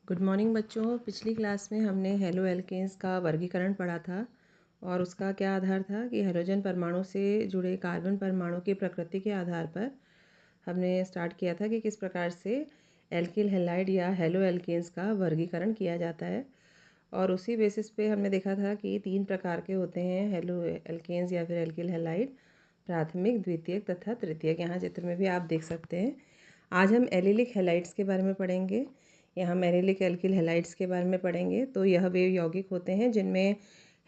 Good morning बच्चों। पिछली class में हमने हेलो एल्केन्स का वर्गीकरण पढ़ा था और उसका क्या आधार था कि हेलोजन परमाणु से जुड़े कार्बन परमाणु की प्रकृति के आधार पर हमने स्टार्ट किया था कि किस प्रकार से एल्किल हैलाइड या हेलो एल्केन्स का वर्गीकरण किया जाता है। और उसी बेसिस पे हमने देखा था कि 3 प्रकार के होते हैं हेलो एल्केन्स या फिर एल्किल हैलाइड, प्राथमिक, द्वितीयक तथा तृतीयक। यहाँ चित्र में भी आप देख सकते हैं। आज हम एलिलिक हैलाइड्स के बारे में पढ़ेंगे। यहाँ हम एलिलिक एल्किल हैलाइड्स के बारे में पढ़ेंगे। तो यह वे यौगिक होते हैं जिनमें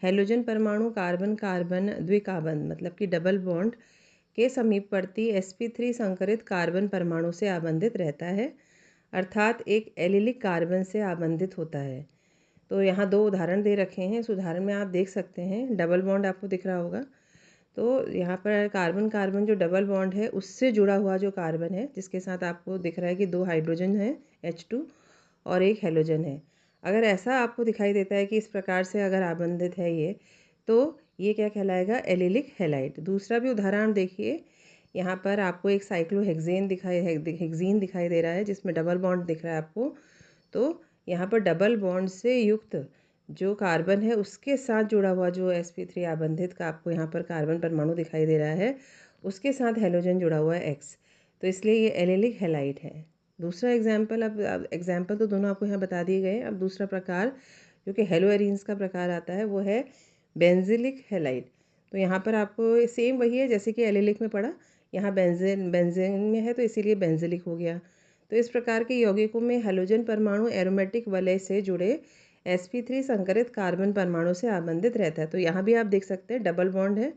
हेलोजन परमाणु कार्बन कार्बन द्विकाबंध मतलब कि डबल बॉन्ड के समीपवर्ती sp3 संकरित कार्बन परमाणु से आबंधित रहता है, अर्थात एक एलिलिक कार्बन से आबंधित होता है। तो यहाँ 2 उदाहरण दे रखे हैं। इस उदाहरण में आप देख सकते हैं डबल बॉन्ड आपको दिख रहा होगा। तो यहाँ पर कार्बन कार्बन जो डबल बॉन्ड है उससे जुड़ा हुआ जो कार्बन है, जिसके साथ आपको दिख रहा है कि 2 हाइड्रोजन हैं H2 और एक हेलोजन है। अगर ऐसा आपको दिखाई देता है कि इस प्रकार से अगर आबंधित है ये, तो ये क्या कहलाएगा? Allylic halide. दूसरा भी उदाहरण देखिए। यहाँ पर आपको एक साइक्लोहेक्सेन हेक्सीन दिखाई दे रहा है जिसमें डबल बॉन्ड दिख रहा है आपको। तो यहाँ पर डबल बॉन्ड से युक्त जो कार्बन है उसके साथ जुड़ा हुआ जो sp3 आबंधित का आपको यहाँ पर कार्बन परमाणु दिखाई दे रहा है, उसके साथ हेलोजन जुड़ा हुआ है X। तो इसलिए ये एलिलिक हैलाइड है। दूसरा एग्जाम्पल, अब एग्जाम्पल तो दोनों आपको यहाँ बता दिए गए। अब दूसरा प्रकार जो कि हेलो एरीन्स का प्रकार आता है वो है बेंजिलिक हैलाइड। तो यहाँ पर आपको सेम वही है जैसे कि एलिलिक में पढ़ा। यहाँ बेंजीन में है तो इसीलिए बेंजिलिक हो गया। तो इस प्रकार के यौगिकों में हेलोजन परमाणु एरोमेटिक वलय से जुड़े sp3 संकरित कार्बन परमाणु से आबंधित रहता है। तो यहाँ भी आप देख सकते हैं डबल बॉन्ड है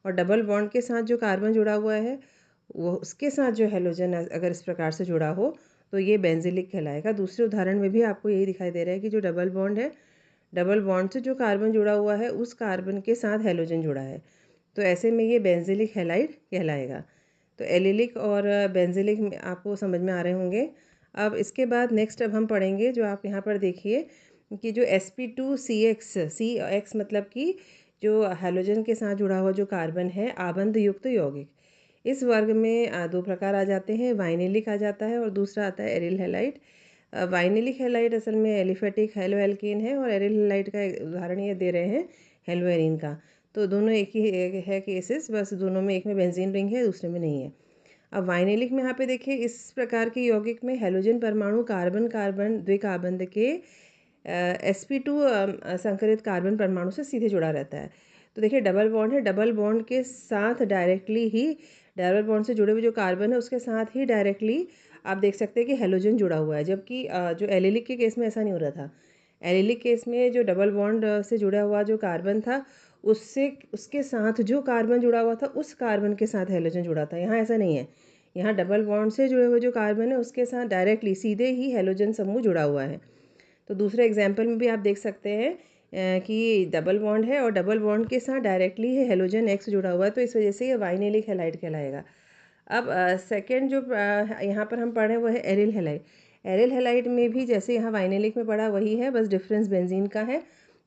और डबल बॉन्ड के साथ जो कार्बन जुड़ा हुआ है वो उसके साथ जो हेलोजन अगर इस प्रकार से जुड़ा हो तो ये बेंजिलिक कहलाएगा। दूसरे उदाहरण में भी आपको यही दिखाई दे रहा है कि जो डबल बॉन्ड है, डबल बॉन्ड से जो कार्बन जुड़ा हुआ है उस कार्बन के साथ हेलोजन जुड़ा है, तो ऐसे में ये बेंजिलिक हैलाइड कहलाएगा। तो एलिलिक और बेंजिलिक आपको समझ में आ रहे होंगे। अब इसके बाद नेक्स्ट अब हम पढ़ेंगे जो आप यहाँ पर देखिए कि जो sp2CX मतलब कि जो हेलोजन के साथ जुड़ा हुआ जो कार्बन है आबंध युक्त यौगिक, इस वर्ग में 2 प्रकार आ जाते हैं। वाइनिलिक आ जाता है और दूसरा आता है एरिल हैलाइड। वाइनिलिक हैलाइड असल में एलिफेटिक हेलो एल्केन है और एरिल हैलाइड का उदाहरण ये दे रहे हैं हेलो एरीन का। तो दोनों एक ही है केसेस, बस दोनों में एक में बेंजीन रिंग है दूसरे में नहीं है। अब वाइनिलिक में यहाँ पे देखिए इस प्रकार के यौगिक में हेलोजन परमाणु कार्बन कार्बन द्विकाबंध के sp2 संकरित कार्बन परमाणु से सीधे जुड़ा रहता है। तो देखिए डबल बॉन्ड है, डबल बॉन्ड के साथ डायरेक्टली ही डबल बॉन्ड से जुड़े हुए जो कार्बन है उसके साथ ही डायरेक्टली आप देख सकते हैं कि हेलोजन जुड़ा हुआ है, जबकि जो एलिलिक के केस में ऐसा नहीं हो रहा था। एलिलिक केस में जो डबल बॉन्ड से जुड़ा हुआ जो कार्बन था उससे उसके साथ जो कार्बन जुड़ा हुआ था उस कार्बन के साथ हेलोजन जुड़ा था। यहाँ ऐसा नहीं है। यहाँ डबल बॉन्ड से जुड़े हुए जो कार्बन है उसके साथ डायरेक्टली सीधे ही हेलोजन समूह जुड़ा हुआ है। तो दूसरे एग्जाम्पल में भी आप देख सकते हैं कि डबल बॉन्ड है और डबल बॉन्ड के साथ डायरेक्टली हेलोजन X जुड़ा हुआ है, तो इस वजह से ये वाइनिलिक हैलाइड कहलाएगा। अब सेकेंड जो यहाँ पर हम पढ़ रहे हैं वो है एरिल हैलाइड। एरिल हैलाइड में भी जैसे यहाँ वाइनिलिक में पढ़ा वही है, बस डिफरेंस बेंजीन का है।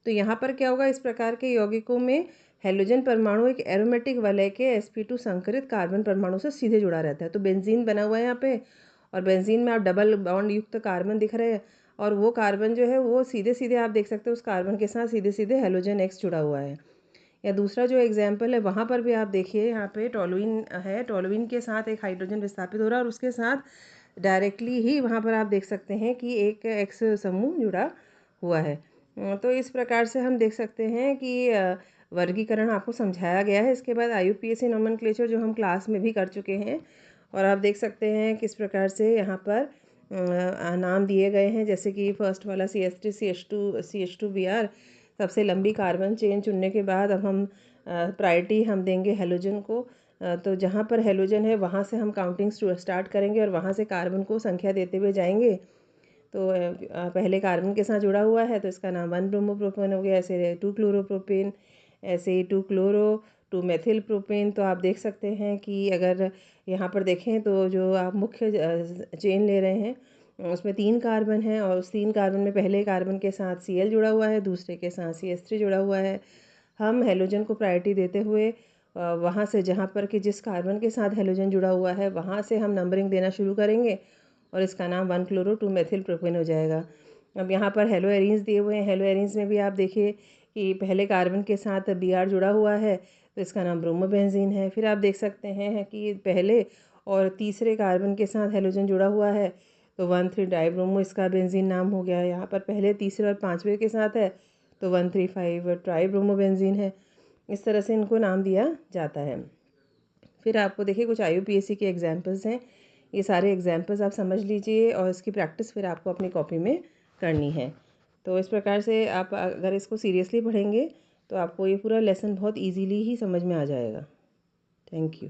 तो यहाँ पर क्या होगा, इस प्रकार के यौगिकों में हेलोजन परमाणु एक एरोमेटिक वलय के sp2 संकरित कार्बन परमाणु से सीधे जुड़ा रहता है। तो बेंजीन बना हुआ है यहाँ पे और बेंजीन में आप डबल बॉन्ड युक्त कार्बन दिख रहे हैं और वो कार्बन जो है वो सीधे सीधे आप देख सकते हो उस कार्बन के साथ सीधे सीधे हेलोजन X जुड़ा हुआ है। या दूसरा जो एग्जाम्पल है वहाँ पर भी आप देखिए, यहाँ पे टोलुइन है, टोलुइन के साथ एक हाइड्रोजन विस्थापित हो रहा है और उसके साथ डायरेक्टली ही वहाँ पर आप देख सकते हैं कि एक X समूह जुड़ा हुआ है। तो इस प्रकार से हम देख सकते हैं कि वर्गीकरण आपको समझाया गया है। इसके बाद IUPAC नोमेनक्लेचर जो हम क्लास में भी कर चुके हैं और आप देख सकते हैं किस प्रकार से यहाँ पर नाम दिए गए हैं। जैसे कि फर्स्ट वाला CH3CH2Br, सबसे लंबी कार्बन चेन चुनने के बाद अब हम प्रायोरिटी हम देंगे हेलोजन को। तो जहाँ पर हेलोजन है वहाँ से हम काउंटिंग स्टार्ट करेंगे और वहाँ से कार्बन को संख्या देते हुए जाएंगे। तो पहले कार्बन के साथ जुड़ा हुआ है तो इसका नाम 1 ब्रोमोप्रोपेन हो गया, ऐसे 2 क्लोरोप्रोपेन, ऐसे 2 क्लोरो 2 मेथिल प्रोपेन। तो आप देख सकते हैं कि अगर यहाँ पर देखें तो जो आप मुख्य चेन ले रहे हैं उसमें 3 कार्बन हैं और उस 3 कार्बन में पहले कार्बन के साथ Cl जुड़ा हुआ है, दूसरे के साथ CH3 जुड़ा हुआ है। हम हेलोजन को प्रायोरिटी देते हुए वहाँ से जहाँ पर कि जिस कार्बन के साथ हेलोजन जुड़ा हुआ है वहाँ से हम नंबरिंग देना शुरू करेंगे और इसका नाम 1 क्लोरो 2 मेथिल प्रोपेन हो जाएगा। अब यहाँ पर हेलो एरीन्स दिए हुए हैं। हेलो एरीन्स में भी आप देखिए कि पहले कार्बन के साथ Br जुड़ा हुआ है, तो इसका नाम ब्रोमोबेंजीन है। फिर आप देख सकते हैं कि पहले और तीसरे कार्बन के साथ हेलोजन जुड़ा हुआ है, तो 1,3 डाइब्रोमो इसका बेंजीन नाम हो गया। यहाँ पर पहले, तीसरे और पाँचवें के साथ है, तो 1,3,5 ट्राइब्रोमोबेंजीन है। इस तरह से इनको नाम दिया जाता है। फिर आपको देखिए कुछ IUPAC के एग्जाम्पल्स हैं। ये सारे एग्जाम्पल्स आप समझ लीजिए और इसकी प्रैक्टिस फिर आपको अपनी कॉपी में करनी है। तो इस प्रकार से आप अगर इसको सीरियसली पढ़ेंगे तो आपको ये पूरा लेसन बहुत इजीली ही समझ में आ जाएगा। Thank you.